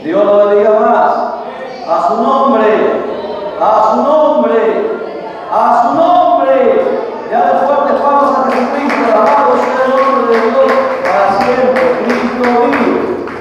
Dios lo bendiga más. A su nombre, a su nombre, a su nombre. Ya de fuertes palmas a Jesucristo, alabado sea el nombre de Dios para siempre. Cristo vive.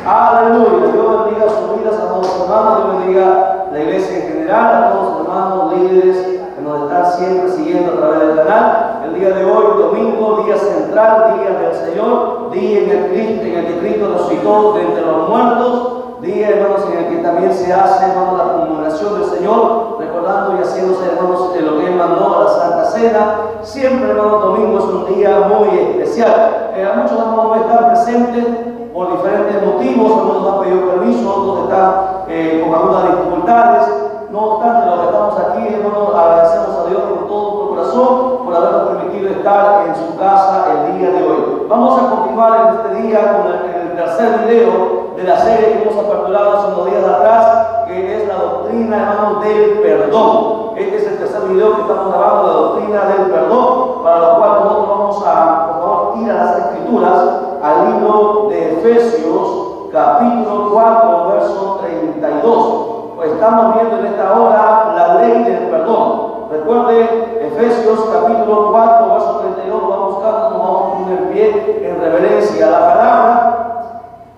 Aleluya. Dios bendiga sus vidas a todos los hermanos, Dios bendiga la iglesia en general, a todos los hermanos líderes que nos están siempre siguiendo a través del canal. El día de hoy, domingo, día central, día del Señor, día en el que Cristo resucitó de entre los muertos. Día, hermanos, en el que también se hace, hermanos, la conmemoración del Señor, recordando y haciéndose, hermanos, lo que Él mandó a la Santa Cena. Siempre, hermanos, domingo es un día muy especial. Muchos hermanos no están presentes por diferentes motivos, algunos han pedido permiso, otros están con algunas dificultades. No obstante, los que estamos aquí, hermanos, agradecemos a Dios por todo nuestro corazón, por habernos permitido estar en su casa el día de hoy. Vamos a continuar en este día con el tercer video de la serie que hemos aperturado hace unos días atrás, que es la doctrina, hermanos, del perdón. Este es el tercer video que estamos grabando, la doctrina del perdón, para lo cual nosotros vamos a, por favor, ir a las Escrituras, al libro de Efesios, capítulo 4, verso 32. Pues estamos viendo en esta hora la ley del perdón. Recuerde, Efesios capítulo 4, verso 32, lo vamos buscando, nos vamos a poner en pie en reverencia a la palabra,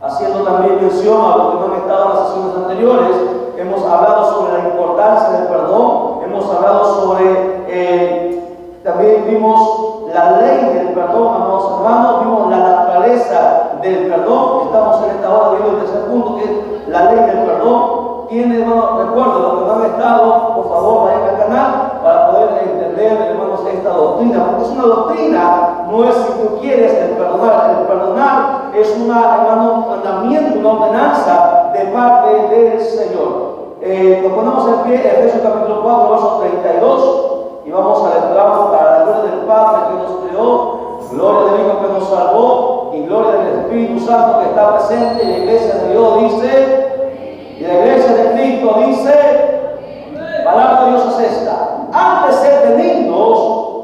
haciendo también mención a lo que no han estado en las sesiones anteriores. Hemos hablado sobre la importancia del perdón, hemos hablado sobre, también vimos la ley del perdón, amados hermanos, vimos la naturaleza del perdón. Estamos en esta hora viendo el tercer punto, que es la ley del perdón. Tiene, hermanos, recuerden, los que no han estado, por favor, vayan al canal para poder entender, hermanos, esta doctrina, porque es una doctrina, no es si tú quieres el perdonar. El perdonar es hermano, un mandamiento, una ordenanza de parte del Señor. Nos ponemos en pie, Efesios capítulo 4, verso 32, y vamos a leerlo para la gloria del Padre que nos creó, gloria del Hijo que nos salvó, y gloria del Espíritu Santo que está presente en la iglesia de Dios, dice. Y la iglesia de Cristo dice, palabra de Dios es esta: antes ser benignos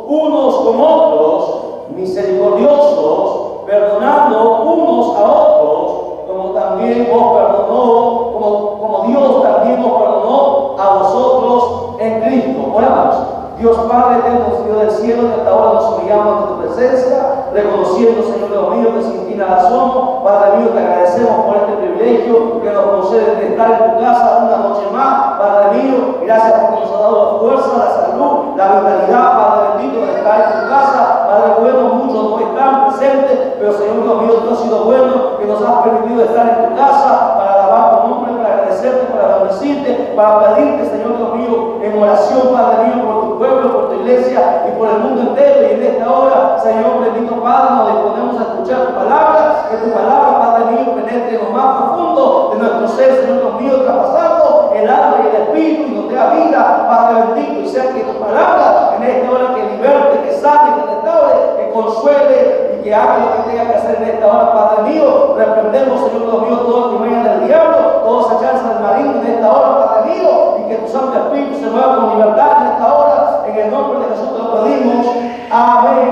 unos con otros, misericordiosos, perdonando unos a otros, como también os perdonó, como Dios también os perdonó a vosotros en Cristo. Oramos. Dios Padre eterno, Dios del cielo, que hasta ahora nos humillamos ante tu presencia, reconociendo, Señor Dios mío, que sin ti nada somos. Padre mío, te agradecemos por este privilegio que nos concedes de estar en tu casa una noche más. Padre mío, gracias porque nos ha dado la fuerza, la salud, la vitalidad, Padre bendito, de estar en tu casa. Padre bueno, muchos no están presentes, pero Señor Dios mío, tú has sido bueno, que nos has permitido estar en tu casa para alabar tu nombre, para agradecerte, para bendecirte, para pedirte, Señor Dios mío, en oración, Padre mío, por tu pueblo, por tu iglesia y por el mundo entero. Y en esta hora, Señor bendito Padre, nos disponemos a escuchar tu palabra, que tu palabra, Padre mío, penetre en lo más profundo de nuestro ser, Señor Dios mío, traspasando el alma y el espíritu, y nos dé vida, Padre bendito, y sea que tu palabra en esta hora que liberte, que sane, que restaure, que consuele y que haga lo que tenga que hacer en esta hora, Padre mío. Reprendemos, Señor Dios mío, toda timaña del diablo, toda esa chance del maligno en esta hora, Padre mío, y que tu Santo Espíritu se mueva con libertad en esta hora. En el nombre de Jesús te lo pedimos. Amén.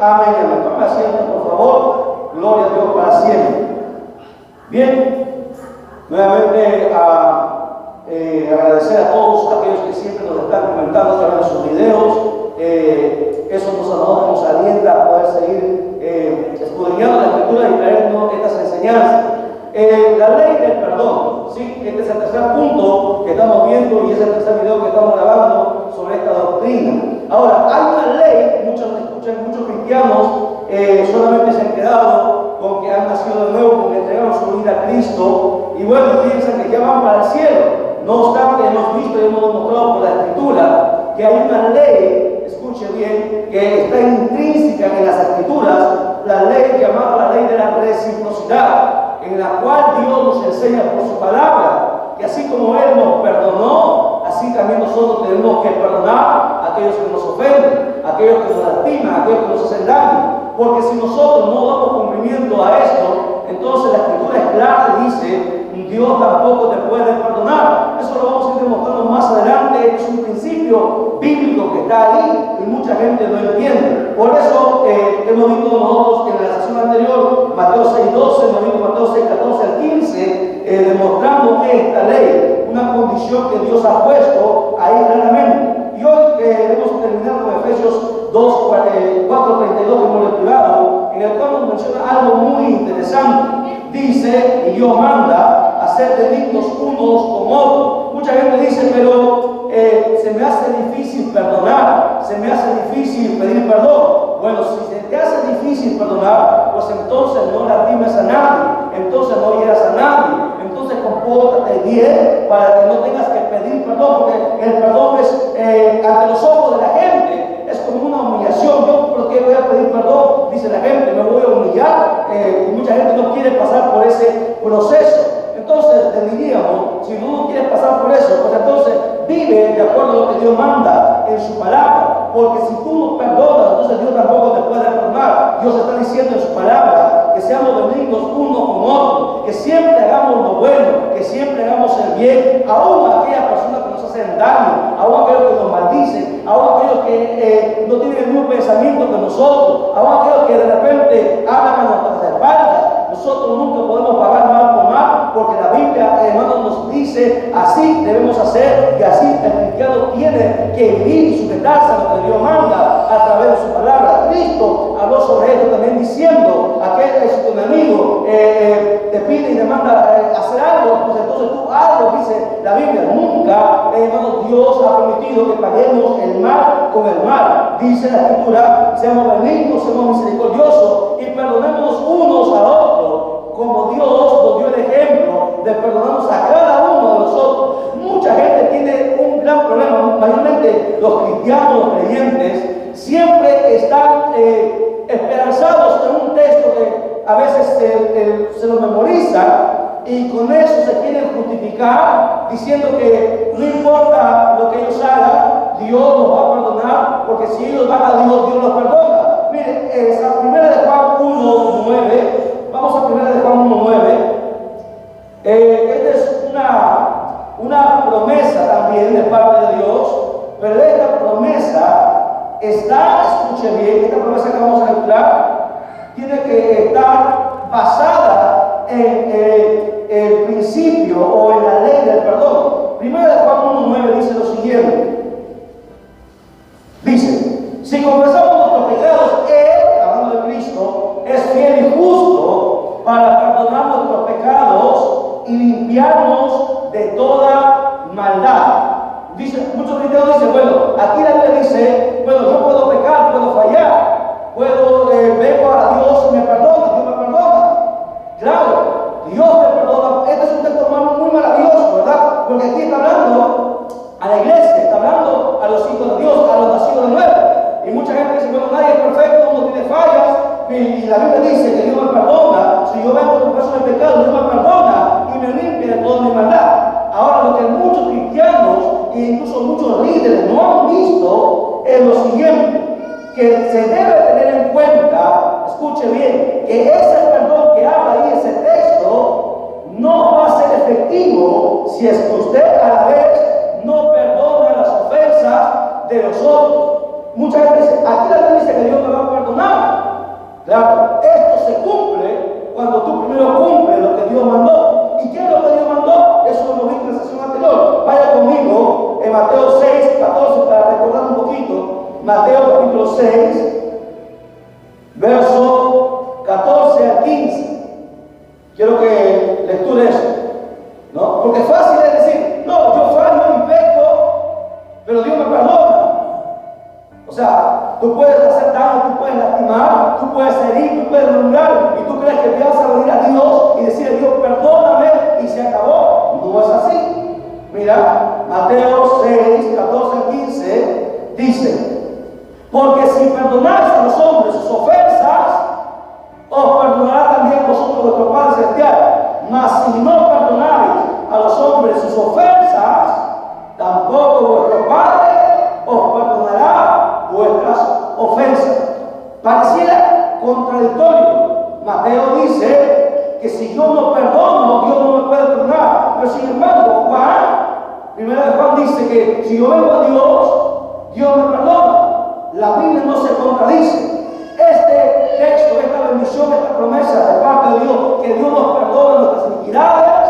Amén. Amén. Tome asiento, por favor. Gloria a Dios para siempre. Bien. Nuevamente agradecer a todos aquellos que siempre nos están comentando a través de sus videos. Eso nos alienta a poder seguir escudriñando la Escritura y traernos estas enseñanzas. La ley del perdón, ¿sí? Este es el tercer punto que estamos viendo y es el tercer video que estamos grabando sobre esta doctrina. Ahora, hay una ley, muchos cristianos solamente se han quedado con que han nacido de nuevo, con que entregaron su vida a Cristo, y bueno, piensan que ya van para el cielo. No obstante, hemos visto y hemos demostrado por la Escritura que hay una ley, escuche bien, que está intrínseca en las Escrituras, la ley llamada la ley de la reciprocidad, en la cual Dios nos enseña por su palabra, que así como Él nos perdonó, así también nosotros tenemos que perdonar a aquellos que nos ofenden, a aquellos que nos lastiman, a aquellos que nos hacen daño. Porque si nosotros no damos cumplimiento a esto, entonces la Escritura es clara y dice, Dios tampoco te puede perdonar. Eso lo vamos a ir demostrando más adelante. Es un principio bíblico que está ahí y mucha gente no entiende. Por eso hemos visto nosotros en la sesión anterior Mateo 6:12, hemos visto Mateo 6:14 al 15, demostrando esta ley, una condición que Dios ha puesto ahí claramente. Y hoy hemos terminado con Efesios 4:32 que hemos lecturado, en el cual nos menciona algo muy interesante. Dice, y Dios manda a ser benignos unos con otros. Mucha gente dice, pero se me hace difícil perdonar, se me hace difícil pedir perdón. Bueno, si se te hace difícil perdonar, pues entonces no lastimes a nadie, entonces no hieras a nadie, entonces compórtate bien para que no tengas que pedir perdón, porque el perdón es ante los ojos de la gente, es como una humillación. Yo, ¿por qué voy a pedir perdón? Dice la gente, me voy a humillar. Mucha gente no quiere pasar por ese proceso. Entonces, te diríamos, si tú no quieres pasar por eso, pues entonces vive de acuerdo a lo que Dios manda en su palabra. Porque si tú no perdonas, entonces Dios tampoco te puede perdonar. Dios está diciendo en su palabra que seamos benignos unos con otros, que siempre hagamos lo bueno, que siempre hagamos el bien, aún aquellas personas que nos hacen daño, aún aquellos que nos maldicen, aún aquellos que no tienen el mismo pensamiento que nosotros, aún aquellos que de repente hablan a nuestras espaldas. Nosotros nunca podemos pagar mal por mal, porque la Biblia, hermanos, nos dice así debemos hacer, y así el cristiano tiene que vivir y sujetarse a lo que Dios manda a través de su palabra. Cristo habló sobre esto también diciendo, aquel es tu enemigo, te pide y demanda hacer algo, pues entonces tú algo, dice la Biblia. Nunca, hermanos, Dios ha permitido que paguemos el mal con el mal. Dice la Escritura, seamos benignos, seamos misericordiosos y perdonemos unos a otros, como Dios nos dio el ejemplo de perdonarnos a cada uno de nosotros. Mucha gente tiene un gran problema, mayormente los cristianos, los creyentes, siempre están esperanzados en un texto que a veces se lo memorizan y con eso se quieren justificar diciendo que no importa lo que ellos hagan, Dios los va a perdonar, porque si ellos van a Dios, Dios los perdona. Miren, esa primera de Juan 1:9. Vamos a primera de Juan 1:9. Esta es una promesa también de parte de Dios, pero esta promesa está, escuche bien, esta promesa que vamos a lecturar tiene que estar basada en el principio o en la ley del perdón. Primera de Juan 1:9 dice lo siguiente. Dice, si confesamos nuestros pecados, Él, hablando de Cristo, es fiel y justo para perdonar nuestros pecados y limpiarnos de toda maldad. Dice, muchos cristianos dicen, bueno, aquí la Biblia dice, bueno, yo puedo pecar, puedo fallar, puedo, vengo a Dios y me perdona, Dios me perdona. Claro, Dios te perdona. Este es un texto muy maravilloso, ¿verdad? Porque aquí está hablando a la iglesia, está hablando a los hijos de Dios, a los nacidos de nuevo. Y mucha gente dice, bueno, nadie es perfecto, uno tiene fallas, y la Biblia dice que Dios me perdona. Si yo vengo con confieso de pecado, Dios me perdona y me limpia de toda mi maldad. Ahora, lo que muchos cristianos e incluso muchos líderes no han visto es lo siguiente, que se debe tener en cuenta, escuche bien, que ese perdón que habla ahí ese texto no va a ser efectivo si es que usted a la vez no perdona las ofensas de los otros. Mucha gente dice, aquí la Biblia dice que Dios me va a perdonar. Claro, esto se cumple cuando tú primero cumples lo que Dios mandó. ¿Y qué es lo que Dios mandó? Eso lo hemos visto en la sesión anterior. Vaya conmigo en Mateo 6:14 para recordar un poquito. Mateo capítulo 6, verso 14 al 15. Quiero que lecture eso, ¿no? Porque es fácil es decir, no, yo fallo y peco, pero Dios me perdona. O sea, tú puedes hacer daño, tú puedes lastimar, tú puedes herir, tú puedes murmurar, y tú crees que te vas a venir a Dios y decirle, Dios, perdóname, y se acabó. No es así. Mira, Mateo 6, 14 al 15, dice, porque si perdonáis a los hombres sus ofensas, os perdonará también vosotros vuestro Padre Celestial. Mas si no perdonáis a los hombres sus ofensas, tampoco vuestro Padre os perdonará vuestras ofensas. Pareciera contradictorio. Mateo dice que si yo no perdono, Dios no me puede perdonar. Pero sin embargo, primera de Juan dice que si yo vengo a Dios, Dios me perdona. La Biblia no se contradice. Este texto, esta bendición, esta promesa de parte de Dios, que Dios nos perdona nuestras iniquidades,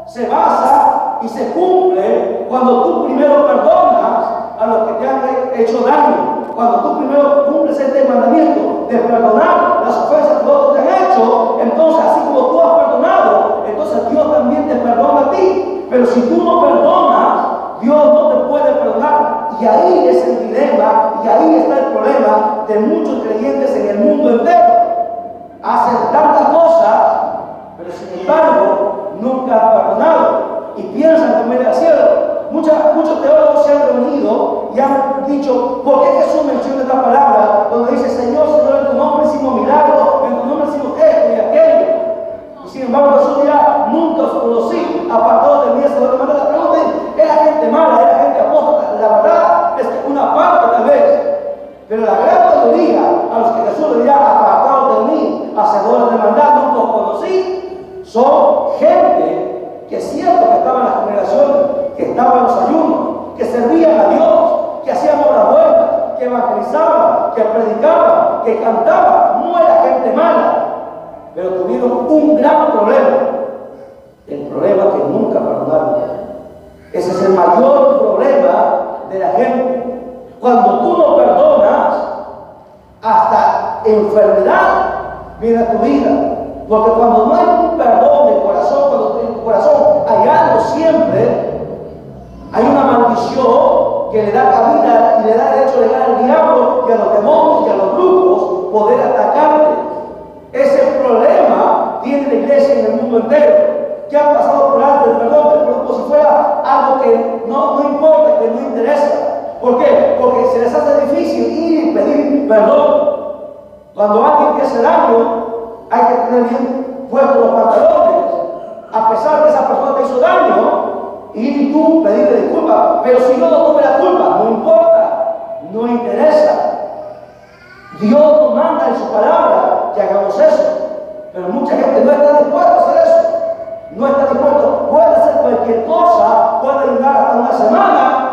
se basa y se cumple cuando tú primero perdonas a los que te han hecho daño. Cuando tú primero cumples este mandamiento de perdonar las ofensas que otros te han hecho, entonces así como tú has perdonado, entonces Dios también te perdona a ti. Pero si tú no perdonas, Dios no te puede perdonar. Y ahí es el dilema, y ahí está el problema de muchos creyentes en el mundo entero. Hacen tantas cosas, pero sin embargo nunca han perdonado y piensan que van a ir al cielo. Muchos teólogos se han reunido y han dicho: ¿por qué Jesús menciona esta palabra donde dice: Señor, Señor, en tu nombre hicimos milagros, en tu nombre hicimos esto y aquello? Y sin embargo Jesús dirá: nunca os conocí, apartados de mí, hacedores de maldad. La pregunta es: ¿era gente mala? ¿Era gente apóstata? La verdad es que una parte tal vez, pero la gran mayoría a los que Jesús le dirá: apartados de mí, hacedores de maldad, nunca os conocí, son gente que es cierto que estaba en las congregaciones, que estaban en los ayunos, que servían a Dios, que hacían obras buenas, que evangelizaban, que predicaban, que cantaban. No era gente mala, pero tuvieron un gran problema. El problema es que nunca perdonaron. Ese es el mayor problema de la gente. Cuando tú no perdonas, hasta enfermedad viene a tu vida. Porque cuando no hay un perdón de corazón, cuando en tu corazón hay algo siempre, hay una maldición que le da cabida y le da derecho de llegar al diablo y a los demonios y a los brujos poder atacarte. Ese problema tiene la iglesia en el mundo entero, que han pasado por alto el perdón, pero como si fuera algo que no importa, que no interesa. ¿Por qué? Porque se les hace difícil ir y pedir perdón. Cuando alguien te hace daño, hay que tener bien puestos los pantalones, a pesar de que esa persona te hizo daño, y tú pedirle disculpas. Pero si yo no tuve la culpa, no importa, no interesa. Dios nos manda en su palabra que hagamos eso, pero mucha gente no está dispuesta a hacer eso. No está dispuesto. Puede hacer cualquier cosa, puede ayudar hasta una semana,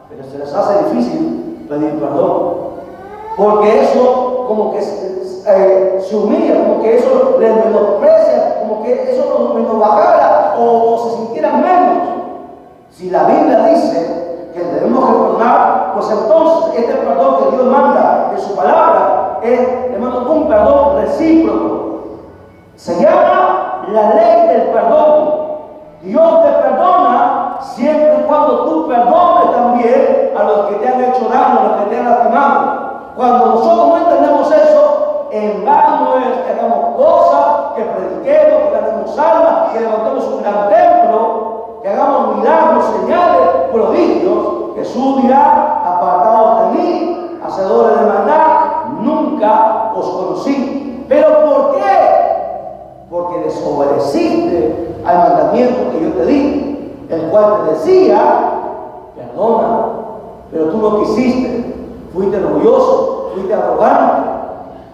pero se les hace difícil pedir perdón, porque eso como que se humilla, como que eso les menosprecia, como que eso los menosbajara o se sintieran menos. Si la Biblia dice que debemos perdonar, pues entonces este perdón que Dios manda en su palabra es, hermano, un perdón recíproco. Se llama la ley del perdón. Dios te perdona siempre y cuando tú perdones también a los que te han hecho daño, a los que te han lastimado. Cuando nosotros no entendemos eso, en vano es que hagamos cosas, que prediquemos, que ganemos almas, que levantemos un gran templo, que hagamos milagros, señales, prodigios. Jesús dirá: apartados de mí, hacedores de maldad, nunca os conocí. ¿Pero por qué? Porque desobedeciste al mandamiento que yo te di, el cual te decía: perdona. Pero tú no quisiste, fuiste orgulloso, fuiste arrogante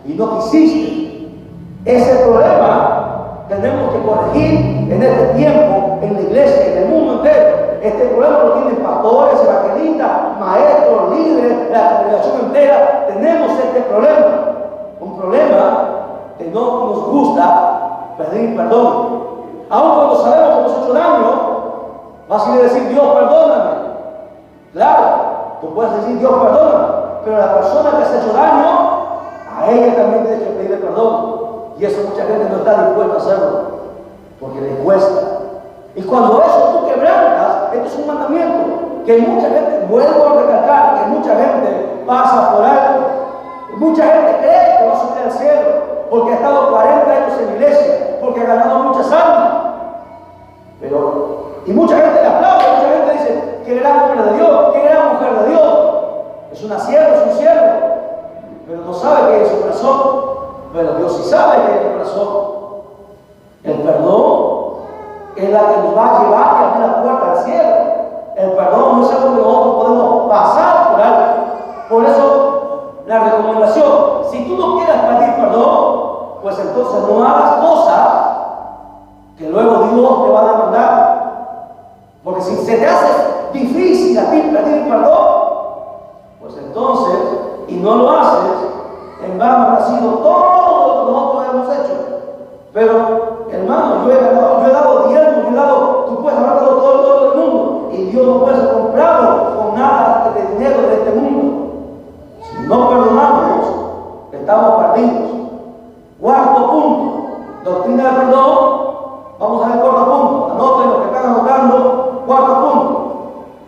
y no quisiste. Ese problema tenemos que corregir en este tiempo, en la iglesia, en el mundo entero. Este problema lo tienen pastores, evangelistas, maestros, líderes, la congregación entera. Tenemos este problema, un problema que no nos gusta pedir perdón. Aun cuando sabemos que hemos hecho daño, vas a ir a decir: Dios, perdóname. Claro, tú puedes decir: Dios, perdóname, pero la persona que has hecho daño, a ella también tienes que pedirle perdón. Y eso mucha gente no está dispuesta a hacerlo, porque le cuesta. Y cuando eso tú quebrantas, esto es un mandamiento que mucha gente, vuelvo a recalcar, que mucha gente pasa por alto. Mucha gente cree que va a subir al cielo porque ha estado 40 años en la iglesia, porque ha ganado muchas almas. Y mucha gente le aplaude, mucha gente dice: qué gran hombre de Dios, qué gran mujer de Dios. Es una sierva, es un siervo, pero no sabe qué es su corazón. Pero Dios sí sabe qué es el corazón. El perdón es la que nos va a llevar y abrir la puerta al cielo. El perdón no es algo que nosotros podemos pasar por algo. Por eso la recomendación: si tú no quieres pedir perdón, pues entonces no hagas cosas que luego Dios te va a demandar. Porque si se te hace difícil a ti pedir perdón, pues entonces, y no lo haces, en vano ha sido todo lo que nosotros hemos hecho. Pero, hermano, yo he dado diezmo, tú puedes haber dado todo el mundo, y Dios no puede comprarlo con nada de dinero de este mundo. Si no perdonamos, estamos perdidos. Cuarto punto, doctrina del perdón. Vamos a ver cuarto punto. Anoten lo que están anotando. Cuarto punto.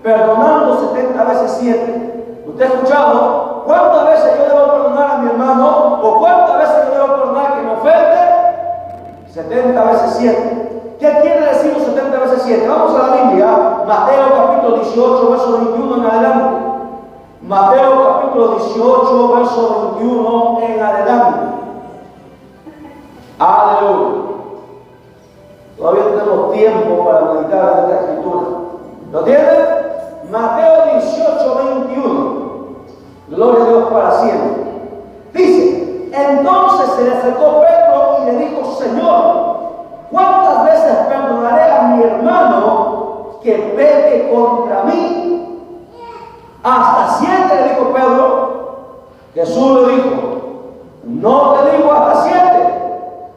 Perdonando 70 veces 7. ¿Usted ha escuchado cuántas veces yo debo perdonar a mi hermano? ¿O cuántas veces yo debo perdonar que me ofende? 70 veces 7. ¿Qué quiere decir los 70 veces 7? Vamos a la Biblia. Mateo capítulo 18, verso 21 en adelante. Mateo capítulo 18, verso 21 en adelante. Aleluya. Todavía tenemos tiempo para meditar en esta escritura. ¿Lo tienen? Mateo 18, 21. Gloria a Dios para siempre. Dice, entonces se le acercó Pedro y le dijo, Señor, ¿cuántas veces perdonaré a mi hermano que peque contra mí? Hasta 7, le dijo Pedro. Jesús le dijo, no te digo hasta 7,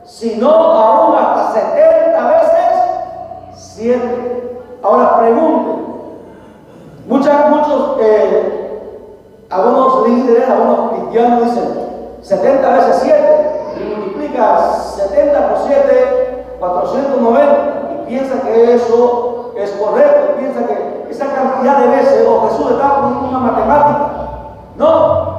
sino aún hasta 70 veces 7. Ahora pregunten, algunos líderes, algunos cristianos dicen 70 veces 7 y multiplica 70 por 7, 490, y piensa que eso es correcto, piensa que esa cantidad de veces, o Jesús está poniendo una matemática. No,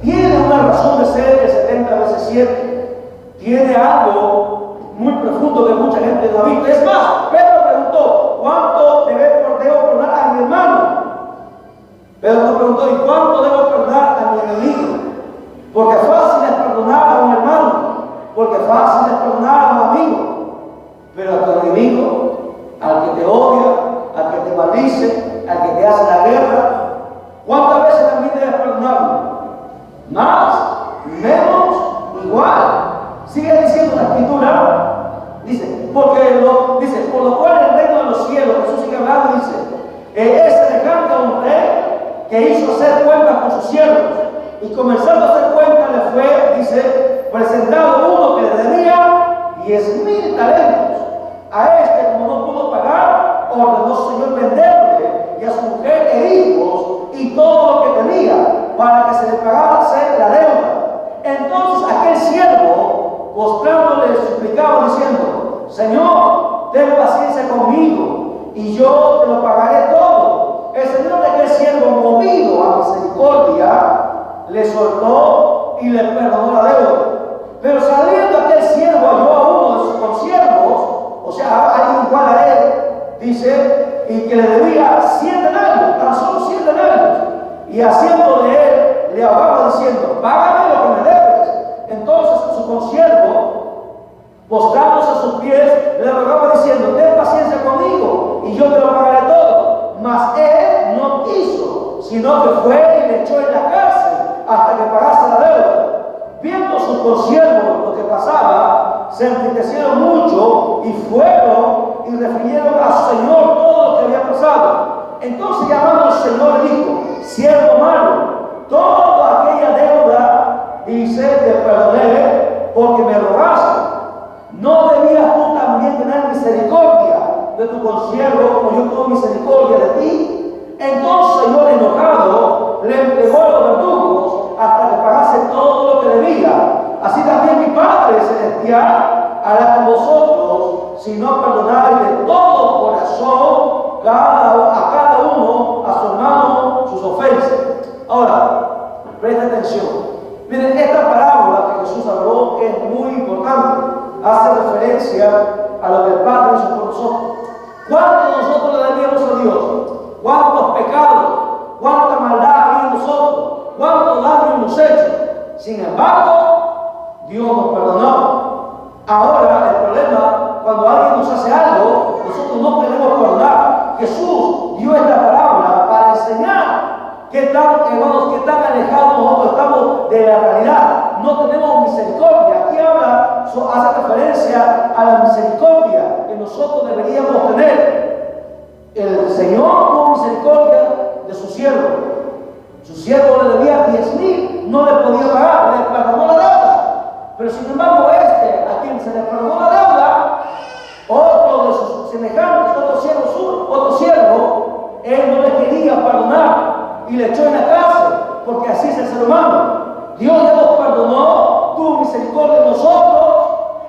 tiene una razón de ser el 70 veces 7, tiene algo muy profundo que mucha gente no ha visto. Es más, Pedro preguntó, ¿cuánto debo perdonar a mi hermano? Pedro no preguntó, ¿y cuánto debo perdonar a mi enemigo? Porque fácil es perdonar a un hermano, porque fácil es perdonar a un amigo, pero a tu enemigo, al que te odia, al que te maldice, al que te hace la guerra, ¿cuántas veces también debes perdonarlo? ¿Más? ¿Menos? ¿Igual? Sigue diciendo la escritura, dice, por lo cual el reino de los cielos, Jesús sigue hablando, dice, es semejante a un rey que hizo hacer cuentas con sus siervos, y comenzando a hacer cuentas le fue, dice, presentado uno que le debía 10,000 talentos. A este, como no pudo pagar, ordenó su señor venderle y a su mujer e hijos y todo lo que tenía, para que se le pagase la deuda. Entonces aquel siervo, postrándole, suplicaba diciendo, Señor, ten paciencia conmigo y yo te lo pagaré todo. El señor de aquel siervo, movido a misericordia, le soltó y le perdonó la deuda. Pero saliendo aquel siervo, halló a uno de sus consiervos, o sea, alguien igual a él, dice, y que le debía 100 denarios, tan solo 100 denarios, y haciendo de él, le ahogaba diciendo, págame lo que me debes. Entonces su consiervo, postrándose a sus pies, le rogaba diciendo, ten paciencia conmigo y yo te lo pagaré todo. Mas él no quiso, sino que fue y le echó en la cárcel hasta que pagase la deuda. Viendo sus consiervos lo que pasaba, se entristecieron mucho y fueron y refirieron a su señor todo lo que había pasado. Entonces llamando al señor le dijo, siervo malo, toda aquella deuda, dice, te perdoné porque me rogaste. ¿No debías tú también tener misericordia de tu consiervo como yo tuve misericordia de ti? Entonces el señor enojado le entregó a los verdugos hasta que pagase todo lo que debía. Así también mi Padre Celestial hará con vosotros si no perdonáis de todo corazón a cada uno, a su hermano, sus ofensas. Ahora, presta atención. Miren, esta parábola que Jesús habló es muy importante. Hace referencia a lo que el Padre hizo por nosotros. ¿Cuánto nosotros le debíamos a Dios? ¿Cuántos pecados? ¿Cuánta maldad había en nosotros? ¿Cuánto daño hemos hecho? Sin embargo, Dios nos perdonó. Ahora el problema, cuando alguien nos hace algo, nosotros no queremos perdonar. Jesús dio esta parábola para enseñar qué tan, hermanos, qué tan alejados nosotros estamos de la realidad. No tenemos misericordia. Aquí hace referencia a la misericordia que nosotros deberíamos tener. El Señor tuvo misericordia de su siervo. Su siervo le debía 10,000, no le podía pagar, le Él no le quería perdonar y le echó en la cárcel, porque así es el ser humano. Dios ya nos perdonó, tuvo misericordia de nosotros,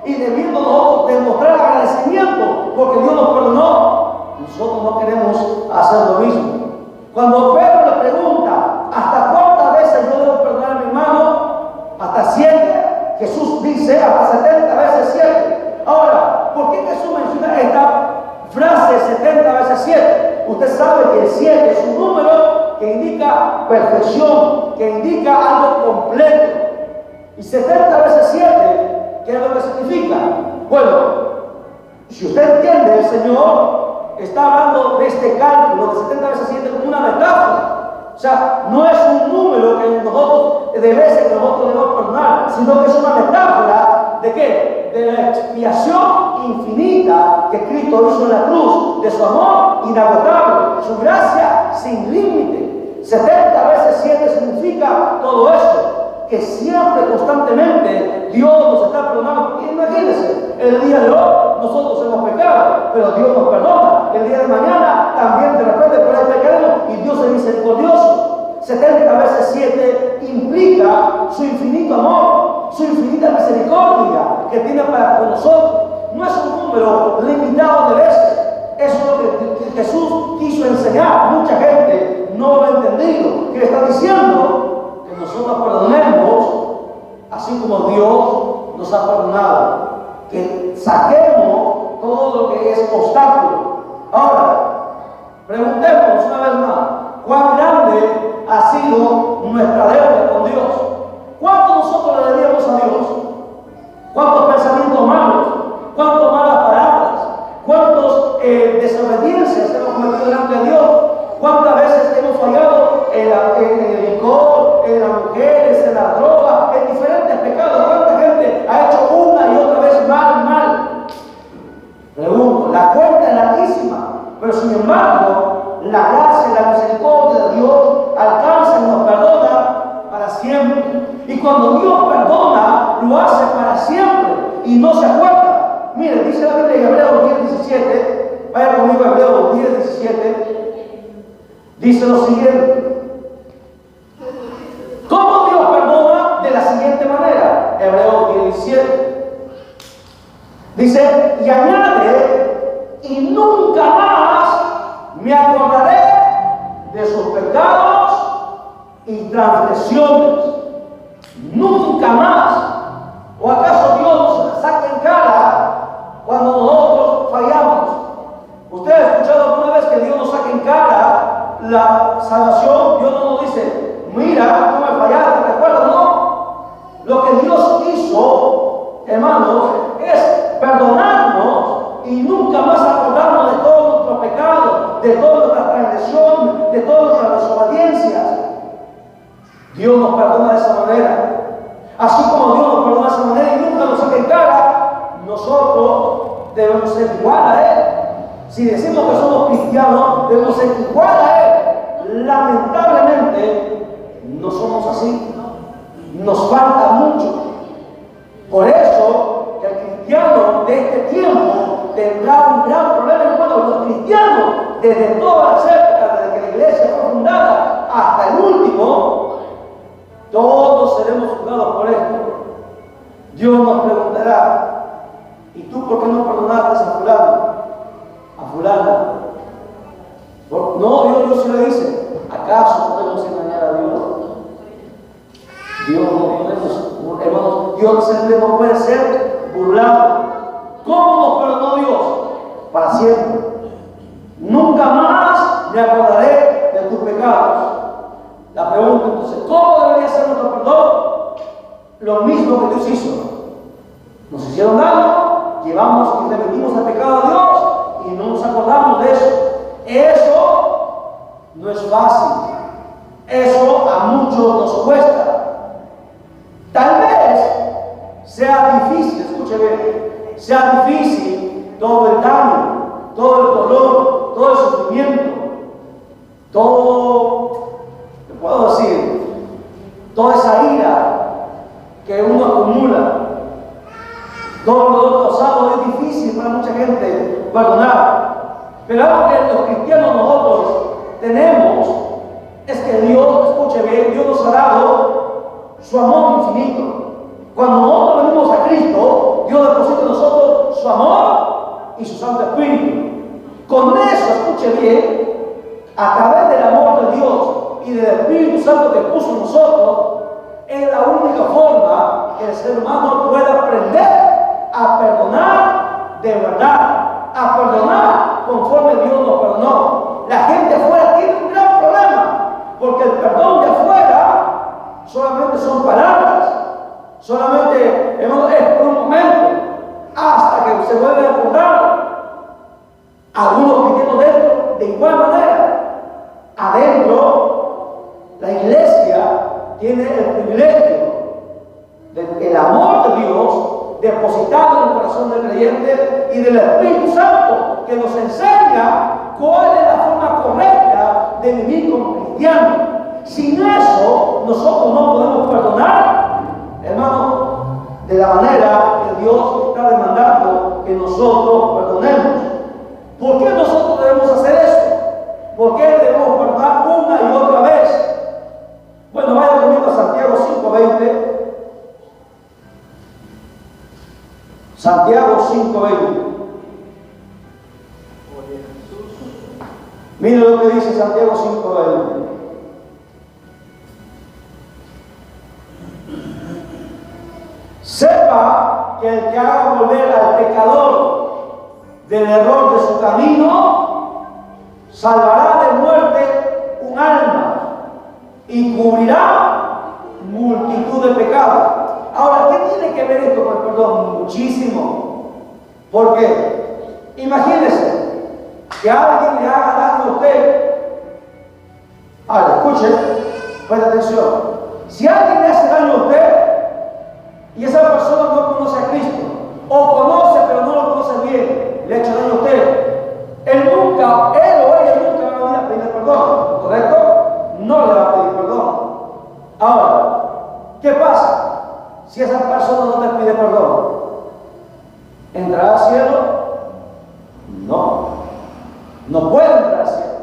y debiendo nosotros demostrar agradecimiento porque Dios nos perdonó, nosotros no queremos hacer lo mismo. Cuando Pedro le pregunta, ¿hasta cuántas veces yo debo perdonar a mi hermano? Hasta 7. Jesús dice hasta 70 veces 7. Ahora, ¿por qué Jesús menciona esta frase 70 veces 7? Usted sabe que el 7 es un número que indica perfección, que indica algo completo. Y 70 veces 7, ¿qué es lo que significa? Bueno, si usted entiende, el Señor está hablando de este cálculo de 70 veces 7 como una metáfora. O sea, no es un número que nosotros, de veces que nosotros debemos perdonar, sino que es una metáfora ¿de qué? De la expiación infinita que Cristo hizo en la cruz, de su amor inagotable, su gracia sin límite. 70 veces 7 significa todo esto, que siempre, constantemente, Dios nos está perdonando. Imagínense, el día de hoy nosotros hemos pecado, pero Dios nos perdona. El día de mañana también de repente por ahí pecaremos y Dios es misericordioso. 70 veces 7 implica su infinito amor, su infinita misericordia que tiene para con nosotros. No es un número limitado de veces. Eso es lo que Jesús quiso enseñar. Mucha gente no lo ha entendido. Que le está diciendo que nosotros perdonemos así como Dios nos ha perdonado. Que saquemos todo lo que es obstáculo. Ahora, preguntémonos una vez más, ¿cuán grande ha sido nuestra deuda con Dios? ¿Cuánto nosotros le debíamos a Dios? ¿Cuántos pensamientos malos? ¿Cuántas malas palabras? ¿Cuántas desobediencias hemos cometido delante de Dios? ¿Cuántas veces hemos fallado en el licor, en las mujeres, en la droga, en diferentes pecados? ¿Cuánta gente ha hecho una y otra vez mal? Pregunto, la cuenta es larguísima, pero sin embargo, la gracia y la misericordia de Dios alcanza y nos perdona para siempre. Y cuando Dios perdona, lo hace para siempre y no se acuerda. Mire, dice la Biblia en Hebreos 10:17, vaya conmigo a Hebreos 10:17, dice lo siguiente. ¿Cómo Dios perdona? De la siguiente manera, Hebreos 10:17. Dice, y añade, y nunca más me acordaré de sus pecados y transgresiones. Nunca más. ¿O acaso Dios nos saca en cara cuando nosotros fallamos? ¿Usted ha escuchado alguna vez que Dios nos saca en cara la salvación? Dios no nos dice, mira, tú me fallaste, ¿te acuerdas? No. Lo que Dios hizo, hermanos, es perdonarnos y nunca más acordarnos de todos nuestros pecados, de todas nuestras transgresiones, de todas nuestras desobediencias. Dios nos perdona de esa manera. Así como Dios nos perdona de esa manera y nunca nos saca en cara, nosotros debemos ser igual a Él. Si decimos que somos cristianos, debemos ser igual a Él. Lamentablemente, no somos así. Nos falta mucho. Por eso, el cristiano de este tiempo tendrá un gran problema, hermano. Los cristianos, desde todas las épocas, desde que la iglesia fue fundada hasta el último, todos seremos juzgados por esto. Dios nos preguntará, ¿y tú por qué no perdonaste a fulano? A fulana. No, Dios sí le dice, ¿acaso podemos engañar a Dios? Dios no podemos, hermanos, Dios siempre no puede ser burlado. ¿Cómo nos perdonó Dios? Para siempre. Nunca más me acordaré de tus pecados. La pregunta entonces, ¿cómo debería ser nuestro perdón? Lo mismo que Dios hizo. Nos hicieron daño, llevamos y repetimos el pecado a Dios y no nos acordamos de eso. Eso no es fácil. Eso a muchos nos cuesta. Tal vez sea difícil, escuche bien, sea difícil todo el daño, todo el dolor, todo el sufrimiento, todo, ¿qué puedo decir? Toda esa ira que uno acumula, todo el dolor causado es difícil para mucha gente perdonar. Pero algo que los cristianos nosotros tenemos es que Dios, escuche bien, Dios nos ha dado su amor infinito. Cuando nosotros venimos a Cristo, Dios deposita en nosotros su amor y su Santo Espíritu. Con eso, escuche bien, a través del amor de Dios y del Espíritu Santo que puso en nosotros, es la única forma que el ser humano puede aprender a perdonar de verdad, a perdonar conforme Dios nos perdonó. La gente afuera tiene un gran problema, porque el perdón de afuera solamente son palabras, solamente es por un momento, hasta que se vuelve a acordar. Algunos viviendo dentro, de igual manera, adentro, la iglesia tiene el privilegio del amor de Dios depositado en el corazón del creyente y del Espíritu Santo que nos enseña cuál es la forma correcta de vivir como cristianos. Sin eso, nosotros no podemos perdonar, hermano, de la manera que Dios está demandando que nosotros perdonemos. ¿Por qué nosotros debemos hacer eso? ¿Por qué debemos perdonar una y otra vez? Bueno, vaya conmigo a Santiago 5:20. Santiago 5:20. Mire lo que dice Santiago 5:20. Sepa que el que haga volver al pecador del error de su camino, salvará de muerte un alma y cubrirá multitud de pecados. Ahora, ¿qué tiene que ver esto con el perdón? Muchísimo. Porque imagínese que alguien le haga daño a usted. Ahora, escuche, presta atención. Si alguien le hace daño a usted y esa persona no conoce a Cristo, o conoce pero no lo conoce bien, le ha hecho daño a usted, él o ella nunca va a venir a pedir perdón, ¿correcto? No le va a pedir perdón. Ahora, ¿qué pasa si esa persona no te pide perdón? ¿Entrará al cielo? No, no puede entrar al cielo.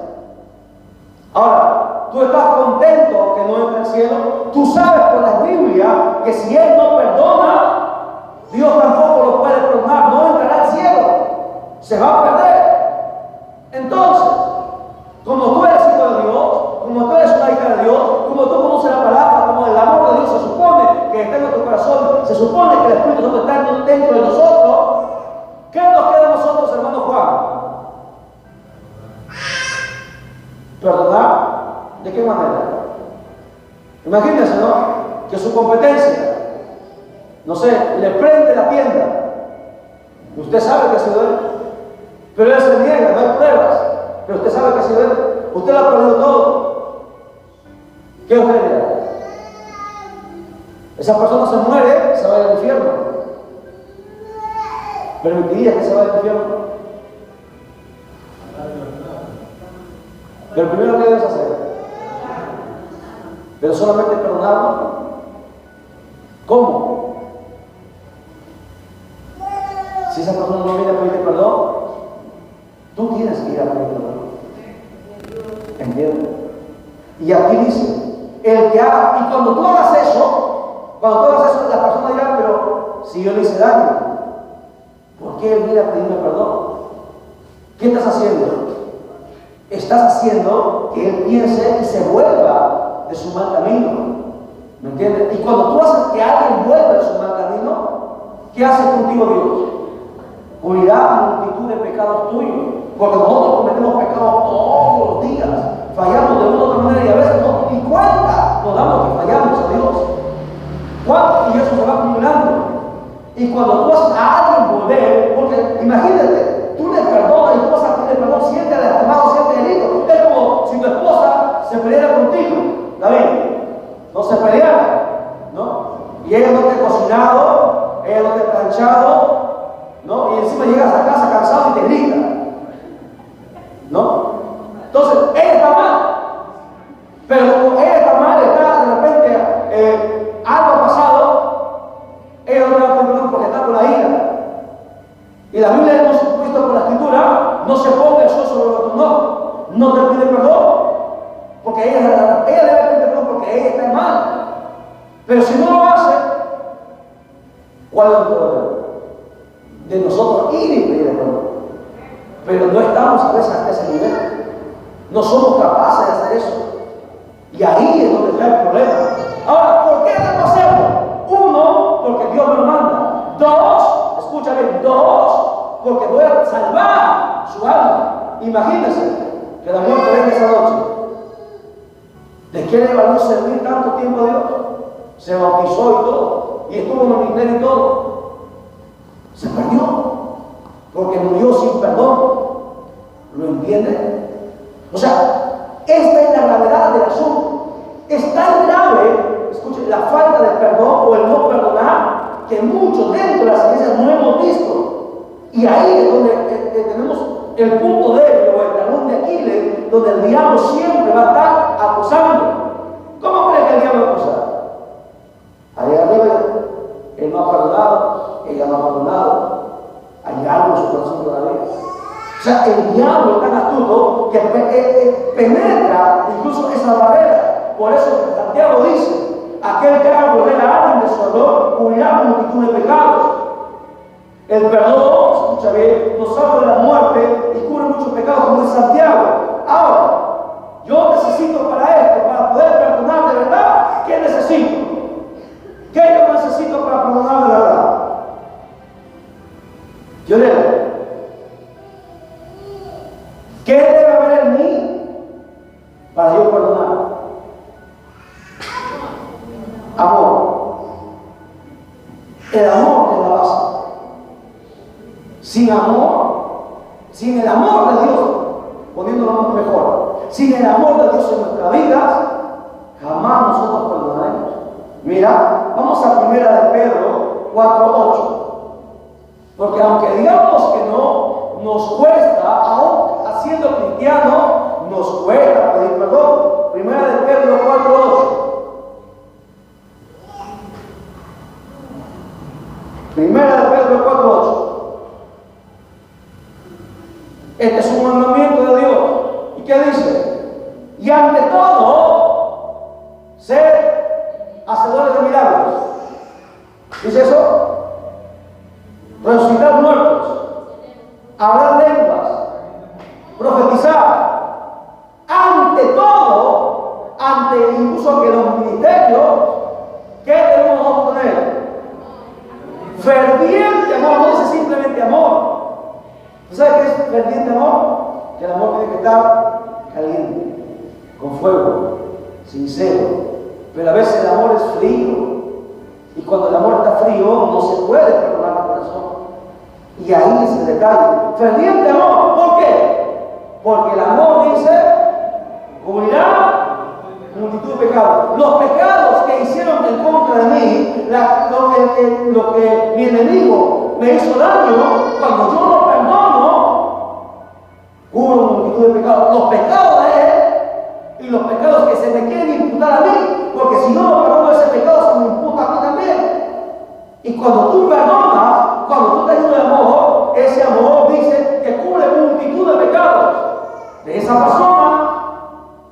Ahora, tú estás contento que no entre al cielo. Tú sabes por la Biblia que si él no perdona, Dios tampoco lo puede perdonar, no entrará al cielo, se va a perder. Entonces, como tú eres hijo de Dios, como tú eres una hija de Dios, como tú conoces la palabra, como el amor de Dios se supone que está en nuestro corazón, se supone que el Espíritu Santo está dentro de nosotros, ¿qué nos queda a nosotros, hermano Juan? ¿Perdonar? ¿De qué manera? Imagínense, ¿no? Que su competencia, no sé, le prende la tienda. Usted sabe que ha sido él, pero él se niega, no hay pruebas, pero usted sabe que ha sido él. Usted lo ha perdido todo. ¿Qué usted haría? Esa persona se muere, se va al infierno. ¿Permitiría que se vaya al infierno? Pero primero, ¿qué debes hacer? Pero solamente perdonarlo. ¿Cómo? Si esa persona no viene a pedirte perdón, tú tienes que ir a pedir perdón. ¿Entiendes? Y aquí dice, el que haga, y cuando tú hagas eso, la persona dirá, pero si yo le hice daño, ¿por qué él viene a pedirme perdón? ¿Qué estás haciendo? Estás haciendo que él piense y se vuelva de su mal camino. ¿Me entiendes? Y cuando tú haces que alguien vuelva de su mal camino, ¿qué hace contigo Dios? Cubrirá multitud de pecados tuyos, porque nosotros cometemos pecados todos los días, fallamos de una u otra manera y a veces no ni cuenta nos damos que fallamos a Dios. ¿Cuánto? Y eso se va acumulando. Y cuando tú haces a alguien volver, porque imagínate, tú le perdonas y tú vas a pedir perdón, siente lastimado, siente herido. Es como si tu esposa se peleara contigo, David, no se peleara, ¿no? Y ella no te ha cocinado, ella no te ha planchado, ¿no? Y encima llegas a casa cansado y te grita, ¿no? Entonces, ella está mal. Pero como ella está mal, está de repente algo ha pasado, ella no te va a pedir perdón porque está con la ira. Y la Biblia hemos visto por la Escritura, no se ponga el sol sobre lo que no te pide perdón porque ella debe pedir perdón porque ella está mal. Pero si no lo hace, ¿cuál es el problema? De nosotros ir y pedir perdón. Pero no estamos a veces hasta ese nivel. No somos capaces de hacer eso. Y ahí es donde está el problema. Ahora, ¿por qué debemos hacerlo? Uno, porque Dios me lo manda. Dos, escucha bien, dos, porque voy a salvar su alma. Imagínense que la muerte venga esa noche. ¿De qué le valió servir tanto tiempo a Dios? Se bautizó y todo, y estuvo en el ministerio y todo. Se perdió, porque murió sin perdón. ¿Lo entienden? O sea, esta es la gravedad del asunto. Es tan grave, escuchen, la falta de perdón o el no perdonar, que muchos dentro de las iglesias no hemos visto. Y ahí es donde tenemos el punto débil o el talón de Aquiles, donde el diablo siempre va a estar acusando. ¿Cómo cree que el diablo va a acusar? Ahí arriba, él no ha perdonado, ella no ha perdonado. Hay algo en su corazón todavía. O sea, el diablo es tan astuto que penetra incluso esa barrera. Por eso Santiago dice: aquel que haga volver a alguien de su error cubrirá multitud de pecados. El perdón, escucha bien, nos salva de la muerte y cubre muchos pecados, como dice Santiago. Ahora, yo necesito para esto, para poder perdonar de verdad, ¿qué necesito? ¿Qué yo necesito para perdonar de verdad? Yo leo. ¿Qué debe haber en mí para yo perdonar? Amor. El amor es la base. Sin amor, sin el amor de Dios, poniéndolo mejor, sin el amor de Dios en nuestra vida, jamás nosotros perdonaremos. Mira, vamos a 1 de Pedro 4:8. Porque aunque digamos que no nos cuesta, aún siendo cristianos, nos cuesta pedir perdón. 1 de Pedro 4:8. 1 de Pedro 4:8. Este es un mandamiento de Dios. ¿Y qué dice? Y ante todo, ser hacedores de milagros. ¿Dice eso? Resucitar muertos, hablar lenguas, profetizar. Ante todo, ante incluso que los ministerios, ¿qué debemos obtener? Ferviente amor, no dice simplemente amor. ¿Tú sabes qué es ferviente amor? Que el amor tiene que estar caliente, con fuego, sincero. Pero a veces el amor es frío. Y cuando el amor está frío, no se puede perdonar el corazón. Y ahí es el detalle. Ferviente amor. ¿Por qué? Porque el amor dice, cubrirá multitud de pecados. Los pecados que hicieron en contra de mí, lo que mi enemigo me hizo daño, cuando yo lo perdono, cubro multitud de pecados. Los pecados de él y los pecados que se me quieren imputar a mí, porque si no lo perdono, ese pecado se me imputa a mí también. Y cuando tú perdonas, cuando tú te llenas de amor, ese amor dice que cubre multitud de pecados de esa persona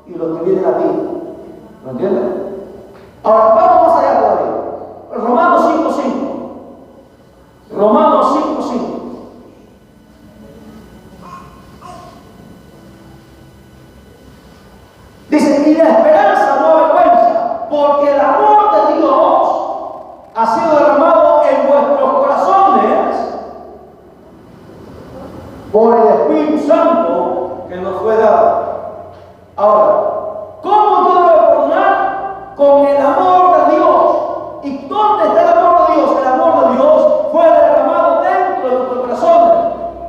y los que vienen a ti. ¿Lo entiendes? Ahora, vamos más allá todavía. Romanos 5:5. Romanos 5:5. Dice, y la esperanza no avergüenza, porque el amor de Dios ha sido derramado en vuestros corazones por el Espíritu Santo que nos fue dado. Ahora, ¿cómo yo debo perdonar? Con el amor de Dios. ¿Y dónde está el amor de Dios? El amor de Dios fue derramado dentro de nuestros corazones.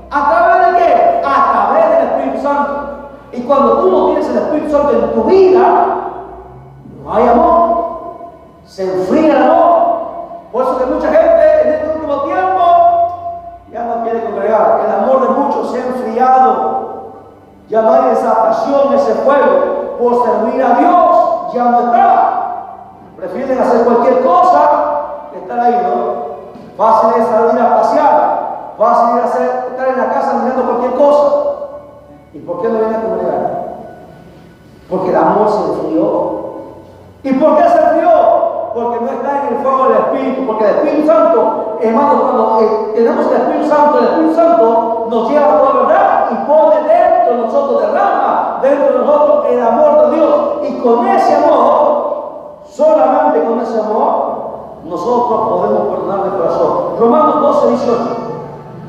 ¿A través de qué? A través del Espíritu Santo. Y cuando tú no tienes el Espíritu Santo en tu vida, no hay amor. Se enfría el amor. Por eso que mucha gente en este último tiempo ya no quiere congregar. El amor de muchos se ha enfriado. Ya no hay esa pasión, ese fuego por servir a Dios. Ya no está. Prefieren hacer cualquier cosa que estar ahí, ¿no? Fácil es salir a pasear. Fácil es estar en la casa mirando cualquier cosa. ¿Y por qué no vienen a congregar? Porque el amor se enfrió. ¿Y por qué se enfrió? Porque no está en el fuego del Espíritu. Porque el Espíritu Santo, hermano, cuando tenemos el Espíritu Santo nos lleva a toda verdad y pone dentro de nosotros, derrama dentro de nosotros el amor de Dios. Y con ese amor, solamente con ese amor, nosotros podemos perdonar de corazón. Romanos 12, 18.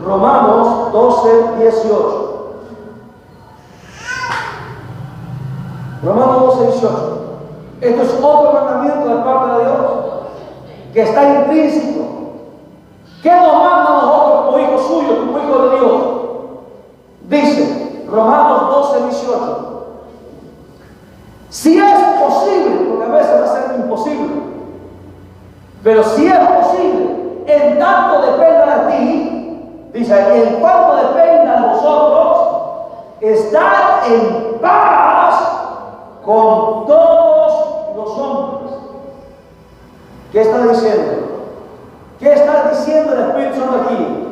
Romanos 12, 18. Romanos 12, 18. Esto es otro mandamiento de parte de Dios que está intrínseco. ¿Qué nos manda a nosotros como hijos suyos, como hijos de Dios? Dice Romanos 12, 18. Si es posible, porque a veces va a ser imposible, pero si es posible, en tanto dependa de ti, dice, en cuanto dependa de vosotros, estad en paz con todos los hombres. ¿Qué está diciendo? ¿Qué está diciendo el Espíritu Santo aquí?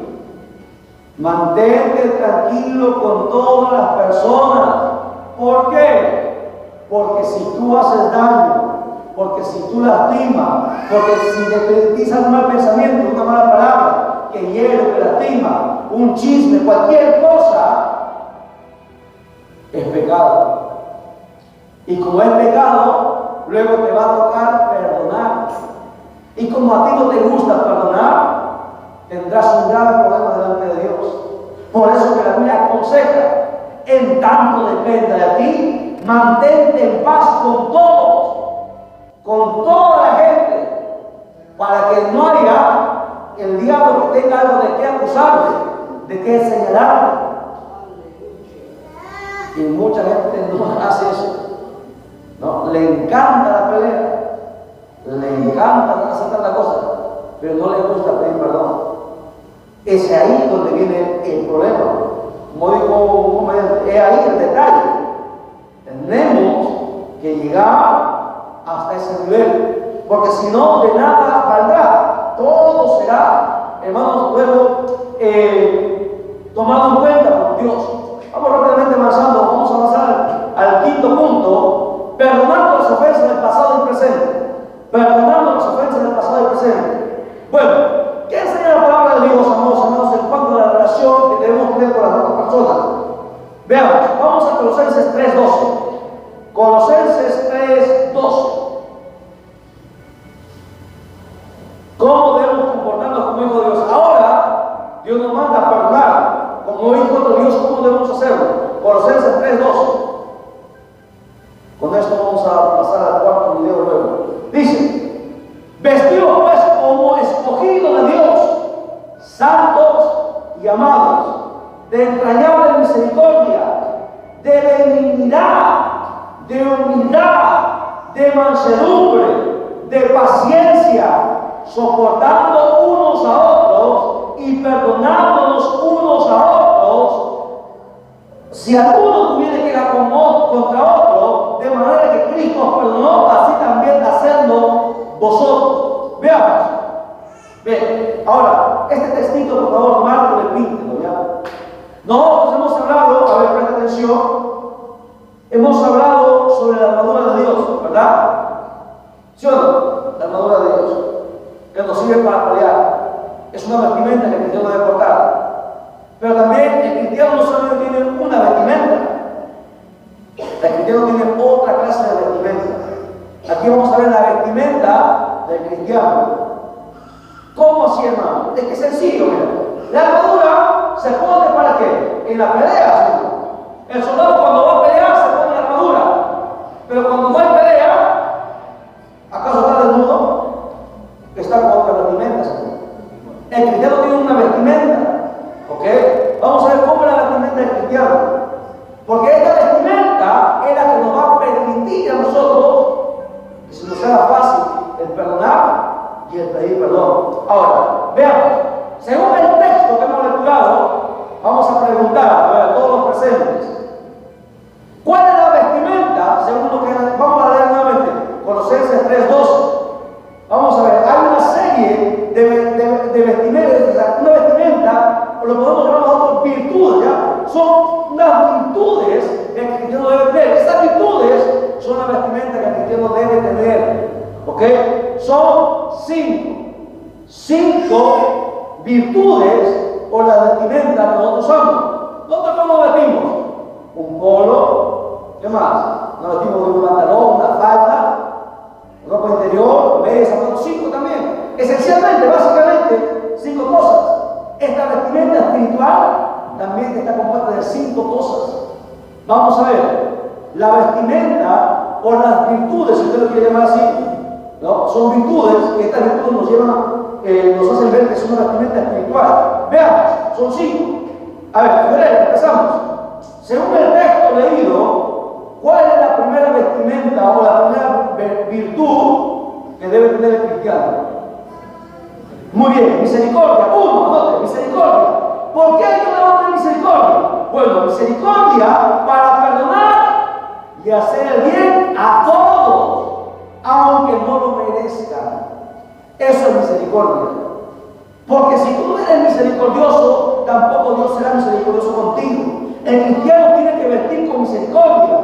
Mantente tranquilo con todas las personas. ¿Por qué? Porque si tú haces daño, porque si tú lastimas, porque si te utilizas un mal pensamiento, una mala palabra, que hiere, que lastima, un chisme, cualquier cosa, es pecado. Y como es pecado, luego te va a tocar perdonar. Y como a ti no te gusta perdonar, tendrás un grave problema delante de Dios. Por eso que la Biblia aconseja, en tanto dependa de ti, mantente en paz con todos, con toda la gente, para que no haya el diablo que tenga algo de qué acusarte, de qué señalarte. Y mucha gente no hace eso. No, le encanta la pelea, le encanta hacer tanta cosa, pero no le gusta pedir perdón. Es ahí donde viene el problema. Como dijo un comediante, es ahí el detalle. Tenemos que llegar hasta ese nivel, porque si no, de nada valdrá. Todo será, hermanos, luego tomado en cuenta por Dios. Vamos rápidamente avanzando, vamos a avanzar al quinto punto. Perdonando las ofensas del pasado y presente. Perdonando las ofensas del pasado y presente. Bueno, ¿qué enseña la palabra de Dios, amados hermanos, en cuanto a la relación que debemos tener con las otras personas? Veamos, vamos a Colosenses 3:12. Colosenses 3:12. ¿Cómo debemos comportarnos como hijos de Dios? Ahora, Dios nos manda a perdonar. Como hijos de Dios, ¿cómo debemos hacerlo? Colosenses 3:12. Con esto vamos a pasar al cuarto video luego. Dice, vestidos pues como escogidos de Dios, santos y amados, de entrañable misericordia, de benignidad, de humildad, de mansedumbre, de paciencia, soportando unos a otros y perdonándonos unos a otros, si alguno tuviera que ir contra otro, de manera que Cristo os perdonó, así también hacedlo vosotros. Veamos. Bien, ahora, este textito, por favor, Marco, repítelo, ¿ya? Nosotros hemos hablado, a ver, presta atención, hemos hablado sobre la armadura de Dios, ¿verdad? ¿Sí o no? La armadura de Dios, que nos sirve para pelear. Es una vestimenta que el cristiano debe portar. Pero también el cristiano no solamente tiene una vestimenta, el cristiano tiene otra clase de vestimenta. Aquí vamos a ver la vestimenta del cristiano. ¿Cómo así, hermano? Es que es sencillo, mira. La armadura se pone ¿para qué? En la pelea, ¿sí? El soldado cuando va a pelear se pone la armadura. Pero cuando no hay pelea, ¿acaso está desnudo? Está con otra vestimenta, ¿sí? El cristiano tiene una vestimenta. ¿Ok? Vamos a ver cómo es la vestimenta del cristiano. Porque esta vestimenta es la que nos va a permitir a nosotros que se nos sea fácil el perdonar y el pedir perdón. Ahora, veamos. Según el texto que hemos lecturado, vamos a preguntar a todos los presentes. cinco virtudes o la vestimenta que nosotros usamos. ¿Nosotros cómo vestimos? Un polo, ¿qué más? Nos vestimos de un pantalón, una falda, ropa interior, medias, zapatos, 5 también. Esencialmente, básicamente, 5 cosas. Esta vestimenta espiritual también está compuesta de 5 cosas. Vamos a ver, la vestimenta o las virtudes, si usted lo quiere llamar así, ¿no? Son virtudes que estas virtudes nos llevan, nos hacen ver que es una vestimenta espiritual. Veamos, son 5. A ver, primero empezamos. Según el texto leído, ¿cuál es la primera vestimenta o la primera virtud que debe tener el cristiano? Muy bien, misericordia. 1, anote, misericordia. ¿Por qué yo debo tener misericordia? Bueno, misericordia para perdonar y hacer el bien a todos, aunque no lo merezcan. Eso es misericordia. Porque si tú no eres misericordioso, tampoco Dios será misericordioso contigo. El cristiano tiene que vestir con misericordia.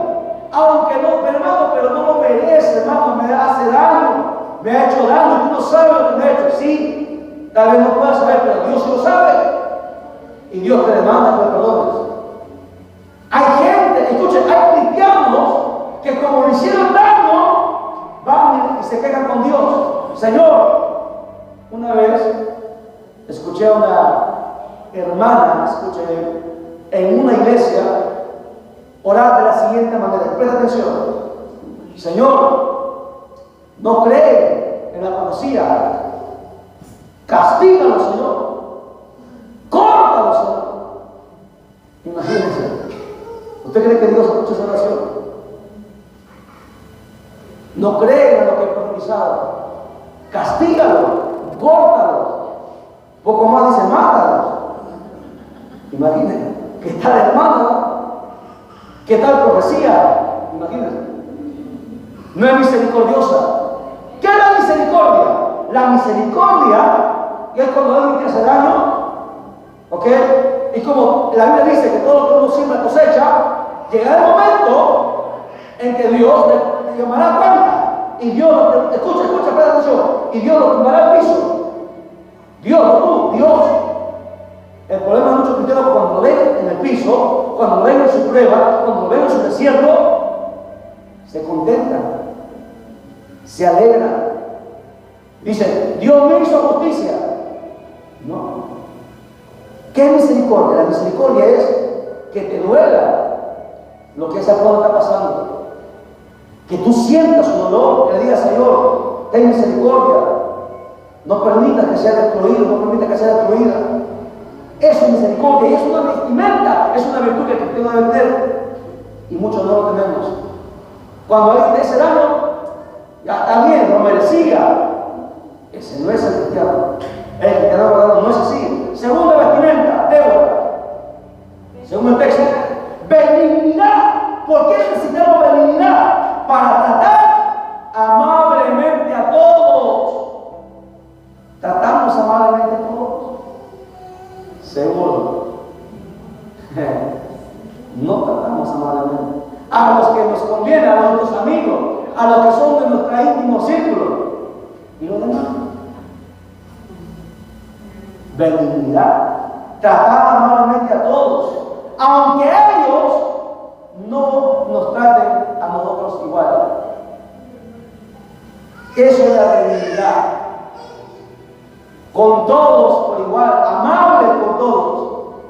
Aunque no, hermano, pero no lo merece, hermano, me hace daño, me ha hecho daño, tú no sabes lo que me ha hecho. Sí, tal vez no puedas saber, pero Dios lo sabe. Y Dios te demanda que le perdones. Hay gente, escuchen, hay cristianos que como le hicieron daño, van y se quejan con Dios. Señor, una vez escuché a una hermana, en una iglesia, orar de la siguiente manera. Presta atención. Señor, no cree en la policía. Castígalo, Señor. Córtalo, Señor. Imagínense. ¿Usted cree que Dios escucha esa oración? No cree en lo que he profetizado. Castígalo. Córtalo. Poco más dice, mátalos. Imagínense. ¿Qué tal, hermano? ¿Qué tal profecía? Imagínense. No es misericordiosa. ¿Qué es la misericordia? La misericordia es cuando alguien te hace daño, ¿ok? Y como la Biblia dice que todo lo que uno siembra cosecha, llegará el momento en que Dios te llamará cuenta. Y Dios, escucha, presta atención. Y Dios lo tumbará al piso. Dios, no tú, Dios. El problema de muchos cristianos cuando lo ven en el piso, cuando lo ven en su prueba, cuando lo ven en su desierto, se contentan, se alegran. Dicen, Dios me hizo justicia. No. ¿Qué es misericordia? La misericordia es que te duela lo que esa persona está pasando. Que tú sientas su dolor, que le digas, Señor, ten misericordia. No permitas que sea destruido, no permitas que sea destruida. Eso es misericordia y es una vestimenta, es una virtud que el cristiano debe tener. Y muchos no lo tenemos. Cuando alguien te hace daño, ya está bien, lo merecía. Ese no es el cristiano. El cristiano verdadero no es así. Segunda vestimenta, Débora. Según el texto, benignidad. ¿Por qué necesitamos benignidad? Para tratar amablemente a todos. ¿Tratamos amablemente a todos? Seguro. No tratamos amablemente. A los que nos conviene, a nuestros amigos, a los que son de nuestro íntimo círculo. ¿Y los demás? Benignidad. Tratar amablemente a todos. Aunque ellos no nos traten a nosotros igual. Eso es la benignidad. Con todos por igual, amable con todos.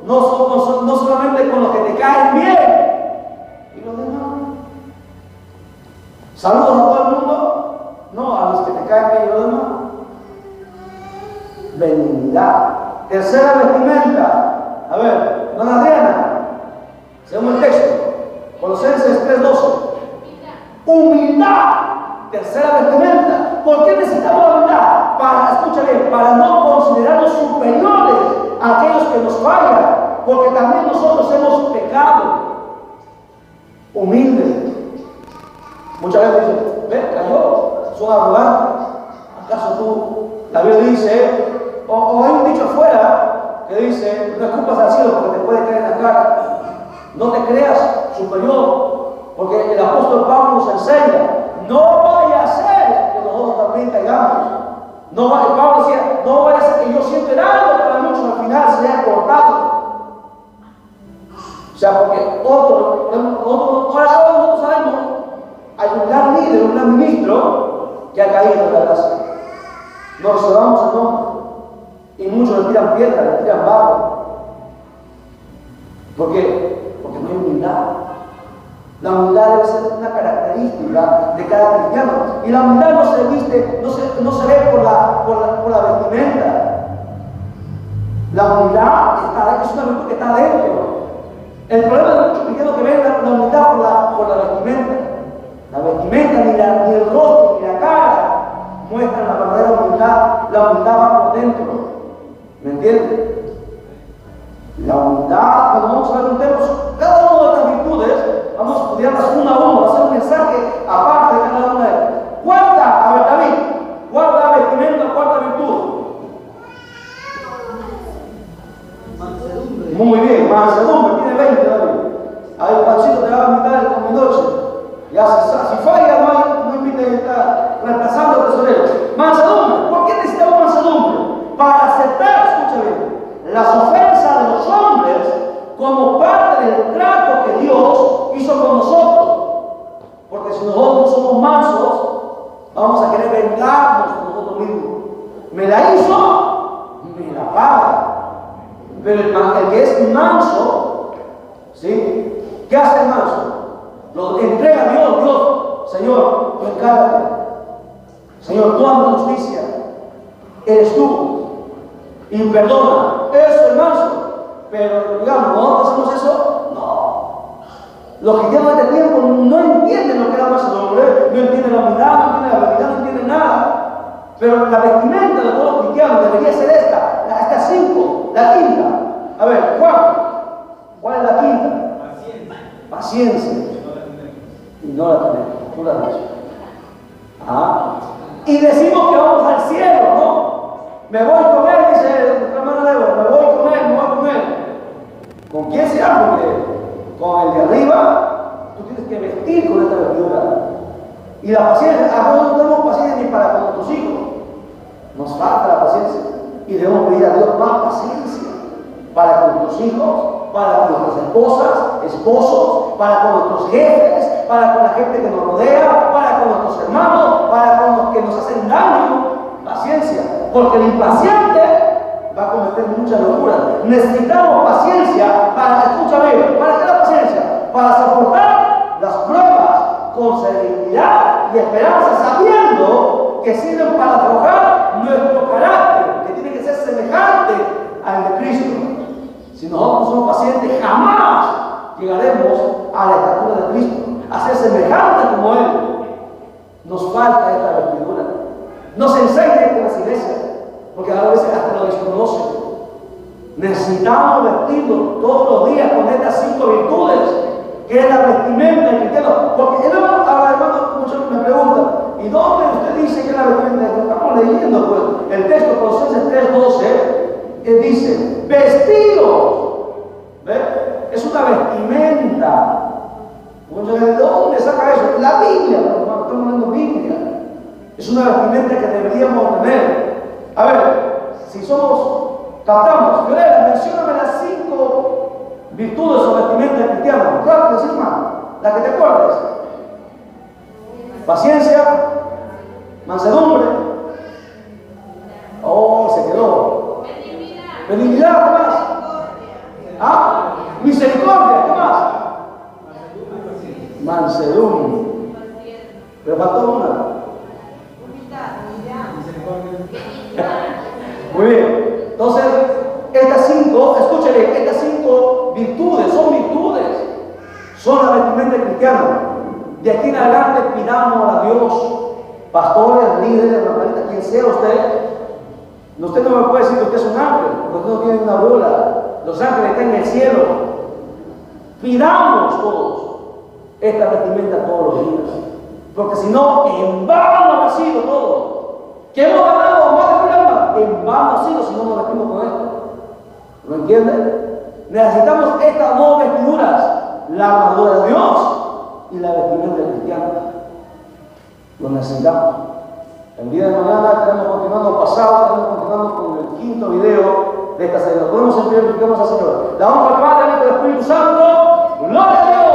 No solamente con los que te caen bien. ¿Y los demás? ¿Saludos a todo el mundo? No, a los que te caen bien y los demás. Benignidad. Tercera vestimenta. A ver, hermana Adriana, según el texto, Colosenses 3:12. Humildad. Tercera vestimenta. ¿Por qué necesitamos la humildad? Para no considerarnos superiores a aquellos que nos fallan, porque también nosotros hemos pecado. Humildes. Muchas veces dicen, ve, cayó, son arrogantes. ¿Acaso tú? La Biblia dice, o hay un dicho afuera que dice, no escupas al cielo porque te puede caer en la cara. No te creas superior, porque el apóstol Pablo nos enseña, no vaya a ser que nosotros también caigamos. Pablo decía, no vaya a ser que yo siempre algo para muchos al final sea cortado. O sea, porque ahora nosotros sabemos, hay un gran líder, un gran ministro que ha caído en la gracia. Nos reservamos el nombre. Y muchos le tiran piedras, le tiran barro. ¿Por qué? Porque no hay humildad. La humildad debe ser una característica de cada cristiano. Y la humildad no se viste, no se ve por la vestimenta. La humildad es una virtud que está dentro. El problema de muchos cristianos que ven la humildad por la vestimenta. La vestimenta, ni el rostro, ni la cara muestran la verdadera humildad. La humildad va por dentro. ¿Me entiendes? La humildad, cuando vamos a ver un tema, cada una de estas virtudes, vamos a estudiarlas una a una, hacer un mensaje aparte de cada una de ellas. ¿Cuánta? A ver, David, ¿cuánta vestimenta, cuánta virtud? Mansedumbre. Muy bien, mansedumbre, tiene 20, David. Ahí Juancito te va a invitar con mi noche. Ya si falla, no invite a estar reemplazando al tesorero. Mansedumbre, ¿por qué necesitamos mansedumbre? Para aceptar, escucha bien, las ofensas de los hombres como parte del trato que Dios hizo con nosotros. Porque si nosotros somos mansos, vamos a querer vengarnos con nosotros mismos. Me la hizo, me la paga. Pero el que es manso, ¿sí? ¿Qué hace el manso? Lo entrega a Dios. Dios, Señor, tú encárgate. Señor, tú amas justicia. Eres tú. Y perdona. Eso es manso. Pero, digamos, ¿nosotros hacemos eso? No. Los cristianos de este tiempo no entienden lo que era mansedumbre, no entienden la humildad, no entienden la verdad, no entienden nada. Pero la vestimenta de todos los cristianos debería ser estas 5, la quinta. A ver, ¿cuál es la quinta? Paciencia. Y no la tenemos, tú la has dicho. Y decimos que vamos al cielo, ¿no? Me voy con él, dice nuestra hermana Débora, me voy con él. ¿Con quién se habla? Con el de arriba, tú tienes que vestir con esta vestidura. Y la paciencia, no tenemos paciencia ni para con nuestros hijos. Nos falta la paciencia. Y debemos pedir a Dios más paciencia para con nuestros hijos, para con nuestras esposas, esposos, para con nuestros jefes, para con la gente que nos rodea, para con nuestros hermanos, para con los que nos hacen daño. Paciencia, porque el impaciente va a cometer muchas locuras. Necesitamos paciencia para, escúchame, ¿para qué la paciencia? Para soportar las pruebas con serenidad y esperanza, sabiendo que sirven para forjar nuestro carácter, que tiene que ser semejante al de Cristo. Si nosotros somos pacientes, jamás llegaremos a la estatura de Cristo, a ser semejantes como Él. Nos falta esta vestidura. No se enseña en las iglesias, porque a veces hasta lo desconocen. Necesitamos vestirnos todos los días con estas 5 virtudes, que es la vestimenta del cristiano. Porque ahora, hermano, muchos me preguntan, ¿y dónde usted dice que es la vestimenta? Estamos leyendo pues, el texto, Colosenses 3:12, dice, vestidos. ¿Ves? Es una vestimenta. ¿De dónde saca eso? La Biblia, hermano, estamos leyendo Biblia. Es una vestimenta que deberíamos tener. A ver, si captamos, Fiorella, mencióname las 5 virtudes o vestimentas del cristiano. Rápido, sí, hermano, la que te acuerdes. Paciencia, mansedumbre. Oh, se quedó. Benignidad, ¿qué más? Misericordia, ¿qué más? Mansedumbre. Pero faltó una. Muy bien. Entonces, estas 5, escúchale, estas 5 virtudes, son la vestimenta del cristiano. De aquí en adelante pidamos a Dios, pastores, líderes, hermanitas, quien sea usted. Usted no me puede decir que usted es un ángel, porque usted no tiene una bola. Los ángeles están en el cielo. Pidamos todos esta vestimenta todos los días. Porque si no, en vano ha sido todo. ¿Qué hemos ganado más de programa? En vano ha sido si no nos vestimos con esto. ¿Lo entienden? Necesitamos estas 2 vestiduras: la armadura de Dios y la vestimenta del cristiano. Lo necesitamos. El día de mañana estaremos continuando pasado, estaremos continuando con el quinto video de esta serie. Nos podemos sentir y al Señor. La honra al Padre, al Hijo y al Espíritu Santo. ¡Gloria a Dios!